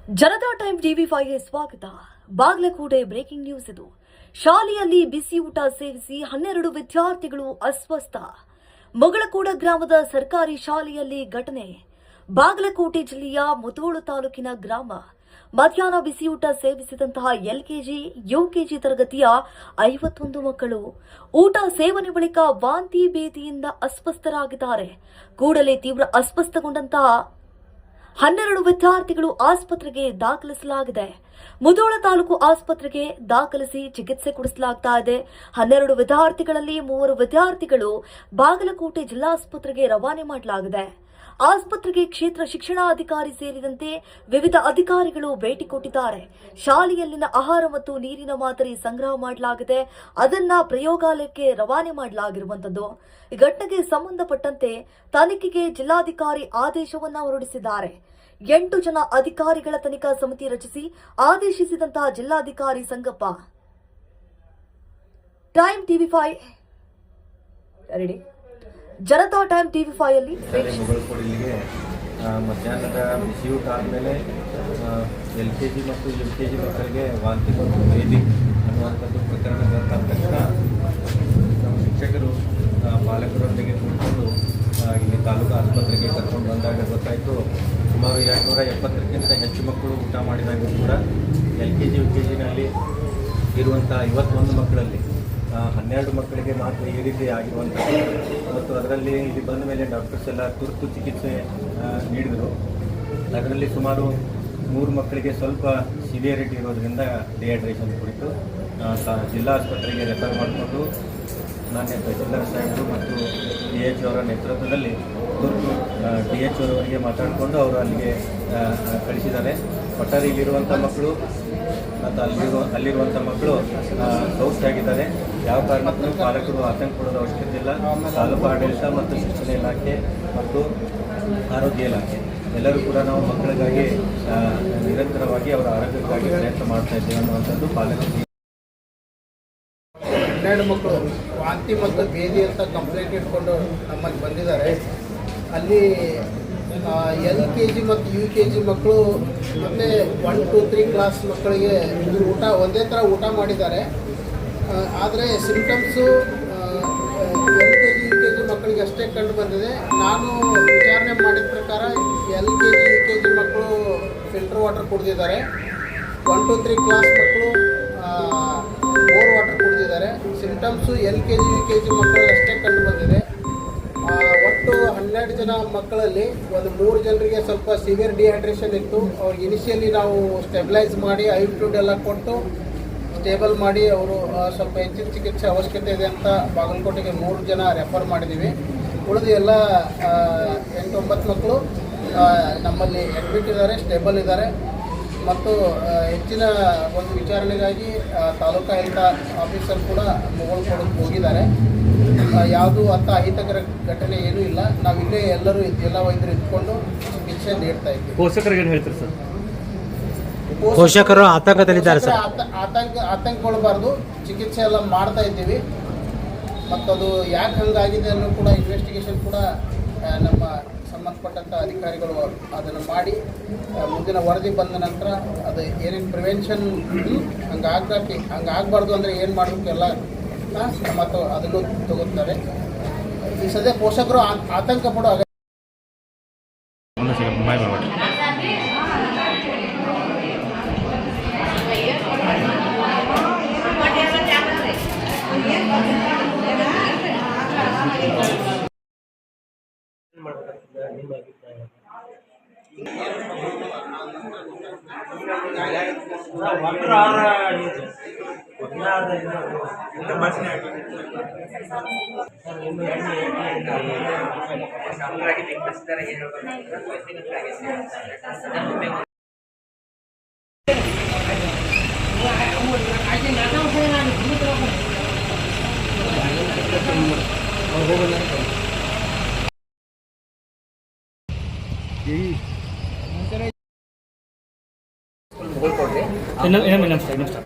Janata time ಟಿವಿ5ಗೆ ಸ್ವಾಗತ. Bagalkot breaking news ಇದು. ಶಾಲೆಯಲ್ಲಿ ಬಿಸಿ ಊಟ ಸೇವಿಸಿ 12 ವಿದ್ಯಾರ್ಥಿಗಳು ಅಸ್ವಸ್ಥ. ಮೊಗಳಕೋಡ ಗ್ರಾಮದ ಸರ್ಕಾರಿ ಶಾಲೆಯಲ್ಲಿ ಘಟನೆ. ಬಾಗಲಕೋಟೆ ಜಿಲ್ಲೆಯ ಮುಧೋಳ ತಾಲೂಕಿನ ಗ್ರಾಮ. ಮಧ್ಯಾಹ್ನ ಬಿಸಿಯೂಟ ಸೇವಿಸಿದಂತಹ ಎಲ್ಕೆಜಿ, ಯುಕೆಜಿ ತರಗತಿಯ 51 ಮಕ್ಕಳು ಊಟ ಸೇವನೆ ಬಳಿಕ ವಾಂತಿ ಭೇದಿಯಿಂದ ಅಸ್ವಸ್ಥರಾಗಿದ್ದಾರೆ. ಕೂಡಲೇ ತೀವ್ರ ಅಸ್ವಸ್ಥಗೊಂಡಂತಹ 12 ವಿದ್ಯಾರ್ಥಿಗಳು ಆಸ್ಪತ್ರೆಗೆ ದಾಖಲಿಸಲಾಗಿದೆ. ಮುಧೋಳ ತಾಲೂಕು ಆಸ್ಪತ್ರೆಗೆ ದಾಖಲಿಸಿ ಚಿಕಿತ್ಸೆ ಕೊಡಿಸಲಾಗ್ತಾ ಇದೆ. 12 ವಿದ್ಯಾರ್ಥಿಗಳಲ್ಲಿ 3 ವಿದ್ಯಾರ್ಥಿಗಳು ಬಾಗಲಕೋಟೆ ಜಿಲ್ಲಾಸ್ಪತ್ರೆಗೆ ರವಾನೆ ಮಾಡಲಾಗಿದೆ. ಆಸ್ಪತ್ರೆಗೆ ಕ್ಷೇತ್ರ ಶಿಕ್ಷಣಾಧಿಕಾರಿ ಸೇರಿದಂತೆ ವಿವಿಧ ಅಧಿಕಾರಿಗಳು ಭೇಟಿ ಕೊಟ್ಟಿದ್ದಾರೆ. ಶಾಲೆಯಲ್ಲಿನ ಆಹಾರ ಮತ್ತು ನೀರಿನ ಮಾದರಿ ಸಂಗ್ರಹ ಮಾಡಲಾಗಿದೆ. ಅದನ್ನ ಪ್ರಯೋಗಾಲಯಕ್ಕೆ ರವಾನೆ ಮಾಡಲಾಗಿರುವಂತದ್ದು. ಈ ಘಟನೆಗೆ ಸಂಬಂಧಪಟ್ಟಂತೆ ತನಿಖೆಗೆ ಜಿಲ್ಲಾಧಿಕಾರಿ ಆದೇಶವನ್ನ ಹೊರಡಿಸಿದ್ದಾರೆ. 8 ಜನ ಅಧಿಕಾರಿಗಳ ತನಿಖಾ ಸಮಿತಿ ರಚಿಸಿ ಆದೇಶಿಸಿದಂತಹ ಜಿಲ್ಲಾಧಿಕಾರಿ Sangappa. Time TV five ready. Janata time ಟಿವಿ5ಯಲ್ಲಿ ಮಧ್ಯಾಹ್ನದ ಬಿಸಿಯೂಟ ಆದಮೇಲೆ LKG ಮತ್ತು UKG ಮಕ್ಕಳಿಗೆ ವಾಂತಿ ಮತ್ತು ಭೇದಿ ಅನ್ನುವಂಥದ್ದು ಪ್ರಕರಣ ಗೊತ್ತಾದ ತಕ್ಷಣ ಶಿಕ್ಷಕರು ಪಾಲಕರೊಂದಿಗೆ ಕೂಡಿಕೊಂಡು ಇಲ್ಲಿ ತಾಲೂಕು ಆಸ್ಪತ್ರೆಗೆ ಕರ್ಕೊಂಡು ಬಂದಾಗ ಗೊತ್ತಾಯಿತು, ಸುಮಾರು 270ಕ್ಕಿಂತ ಹೆಚ್ಚು ಮಕ್ಕಳು ಊಟ ಮಾಡಿದಾಗ ಕೂಡ LKG UKGನಲ್ಲಿ ಇರುವಂಥ 51 ಮಕ್ಕಳಲ್ಲಿ 12 ಮಕ್ಕಳಿಗೆ ಮಾತ್ರ ಈ ರೀತಿ ಆಗಿರುವಂಥದ್ದು. ಮತ್ತು ಅದರಲ್ಲಿ ಇಲ್ಲಿ ಬಂದ ಮೇಲೆ ಡಾಕ್ಟರ್ಸ್ ಎಲ್ಲ ತುರ್ತು ಚಿಕಿತ್ಸೆ ನೀಡಿದರು. ಅದರಲ್ಲಿ ಸುಮಾರು 3 ಮಕ್ಕಳಿಗೆ ಸ್ವಲ್ಪ ಸಿವಿಯರಿಟಿ ಇರೋದರಿಂದ ಡಿಹೈಡ್ರೇಷನ್ ಕುರಿತು ಜಿಲ್ಲಾ ಆಸ್ಪತ್ರೆಗೆ ರೆಫರ್ ಮಾಡಿಕೊಂಡು ಮಾನ್ಯ ತಹಸೀಲ್ದಾರ್ ಸಾಹೇಬರು ಮತ್ತು DH ಅವರ ನೇತೃತ್ವದಲ್ಲಿ ತುರ್ತು DH ಅವರಿಗೆ ಮಾತಾಡಿಕೊಂಡು ಅವರು ಅಲ್ಲಿಗೆ ಕಳಿಸಿದ್ದಾರೆ. ಒಟ್ಟಾರೆ ಇಲ್ಲಿರುವಂಥ ಮಕ್ಕಳು ಮತ್ತು ಅಲ್ಲಿರುವಂಥ ಮಕ್ಕಳು ಸೌಖ್ಯಾಗಿದ್ದಾರೆ. ಯಾವ ಕಾರಣಕ್ಕೂ ಪಾಲಕರು ಆತಂಕ ಪಡೋದು ಅವಶ್ಯಕತೆ ಇಲ್ಲ. ತಾಲೂಕು ಆಡಳಿತ ಮತ್ತು ಶಿಕ್ಷಣ ಇಲಾಖೆ ಮತ್ತು ಆರೋಗ್ಯ ಇಲಾಖೆ ಎಲ್ಲರೂ ಕೂಡ ನಾವು ಮಕ್ಕಳಿಗಾಗಿ ನಿರಂತರವಾಗಿ ಅವರ ಆರೋಗ್ಯಕ್ಕಾಗಿ ಪ್ರಯತ್ನ ಮಾಡ್ತಾ ಇದ್ದೇವೆ ಅನ್ನುವಂಥದ್ದು ಪಾಲಕರಿಗೆ. 12 ಮಕ್ಕಳು ವಾಂತಿ ಮತ್ತು ಭೇದಿ ಅಂತ ಕಂಪ್ಲೇಂಟ್ ಇಟ್ಕೊಂಡು ನಮ್ಮಲ್ಲಿ ಬಂದಿದ್ದಾರೆ. ಅಲ್ಲಿ LKG ಮತ್ತು UKG ಮಕ್ಕಳು ಮತ್ತು 1, 2, 3 ಕ್ಲಾಸ್ ಮಕ್ಕಳಿಗೆ ಊಟ ಒಂದೇ ಥರ ಊಟ ಮಾಡಿದ್ದಾರೆ. ಆದರೆ ಸಿಂಪ್ಟಮ್ಸು LKG UKG ಮಕ್ಕಳಿಗೆ ಅಷ್ಟೇ ಕಂಡು ಬಂದಿದೆ. ನಾನು ವಿಚಾರಣೆ ಮಾಡಿದ ಪ್ರಕಾರ LKG UKG ಮಕ್ಕಳು ಫಿಲ್ಟರ್ ವಾಟರ್ ಕುಡಿದಿದ್ದಾರೆ. 1, 2, 3 ಕ್ಲಾಸ್ ಮಕ್ಕಳು ಬೋರ್ ವಾಟರ್ ಕುಡಿದಿದ್ದಾರೆ. ಸಿಂಪ್ಟಮ್ಸು LKG UKG ಮಕ್ಕಳಿಗೆ ಅಷ್ಟೇ ಕಂಡು ಬಂದಿದೆ. ಒಟ್ಟು 12 ಜನ ಮಕ್ಕಳಲ್ಲಿ ಒಂದು 3 ಜನರಿಗೆ ಸ್ವಲ್ಪ ಸಿವಿಯರ್ ಡಿಹೈಡ್ರೇಷನ್ ಇತ್ತು. ಅವ್ರಿಗೆ ಇನಿಷಿಯಲಿ ನಾವು ಸ್ಟೆಬಿಲೈಸ್ ಮಾಡಿ ಐ-ಫ್ಲೂಯಿಡ್ ಎಲ್ಲ ಕೊಟ್ಟು ಸ್ಟೇಬಲ್ ಮಾಡಿ ಅವರು ಸ್ವಲ್ಪ ಹೆಚ್ಚಿನ ಚಿಕಿತ್ಸೆ ಅವಶ್ಯಕತೆ ಇದೆ ಅಂತ ಬಾಗಲಕೋಟೆಗೆ 3 ಜನ ರೆಫರ್ ಮಾಡಿದ್ದೀವಿ. ಉಳಿದು ಎಲ್ಲ 8-9 ಮಕ್ಕಳು ನಮ್ಮಲ್ಲಿ ಅಡ್ಮಿಟ್ ಇದ್ದಾರೆ, ಸ್ಟೇಬಲ್ ಇದ್ದಾರೆ. ಮತ್ತು ಹೆಚ್ಚಿನ ಒಂದು ವಿಚಾರಣೆಗಾಗಿ ತಾಲೂಕಾ ಹೆಲ್ತ್ ಆಫೀಸರ್ ಕೂಡ ಮೊಗಳಕೋಟೆಗೆ ಹೋಗಿದ್ದಾರೆ. ಯಾವುದೂ ಅಂಥ ಅಹಿತಕರ ಘಟನೆ ಏನೂ ಇಲ್ಲ. ನಾವಿಲ್ಲೇ ಎಲ್ಲರೂ ಜಿಲ್ಲಾ ವೈದ್ಯರು ಇದ್ಕೊಂಡು ಚಿಕಿತ್ಸೆ ನೀಡ್ತಾ ಇದ್ದೀವಿ. ಪೋಷಕರಿಗೆ ಏನು ಹೇಳ್ತಾರೆ ಸರ್? ಪೋಷಕರು ಆತಂಕದಲ್ಲಿದ್ದಾರೆ ಸರ್. ಆತಂಕಗೊಳ್ಳಬಾರ್ದು, ಚಿಕಿತ್ಸೆ ಎಲ್ಲ ಮಾಡ್ತಾ ಇದ್ದೀವಿ. ಮತ್ತದು ಯಾಕೆ ಹಂಗಾಗಿದೆ ಅನ್ನೋ ಕೂಡ ಇನ್ವೆಸ್ಟಿಗೇಷನ್ ಕೂಡ ನಮ್ಮ ಸಂಬಂಧಪಟ್ಟಂಥ ಅಧಿಕಾರಿಗಳು ಅದನ್ನು ಮಾಡಿ ಮುಂದಿನ ವರದಿ ಬಂದ ನಂತರ ಅದು ಏನೇನು ಪ್ರಿವೆನ್ಷನ್ ಹಂಗಾಗಬಾರ್ದು ಅಂದರೆ ಏನು ಮಾಡಬೇಕು ಎಲ್ಲ ಮತ್ತು ಅದನ್ನು ತಗೋತಾರೆ. ಈ ಸದ್ಯ ಪೋಷಕರು ಆತಂಕ ಪಡೋ ಅಗತ್ಯ. ಇನ್ನೊಂದು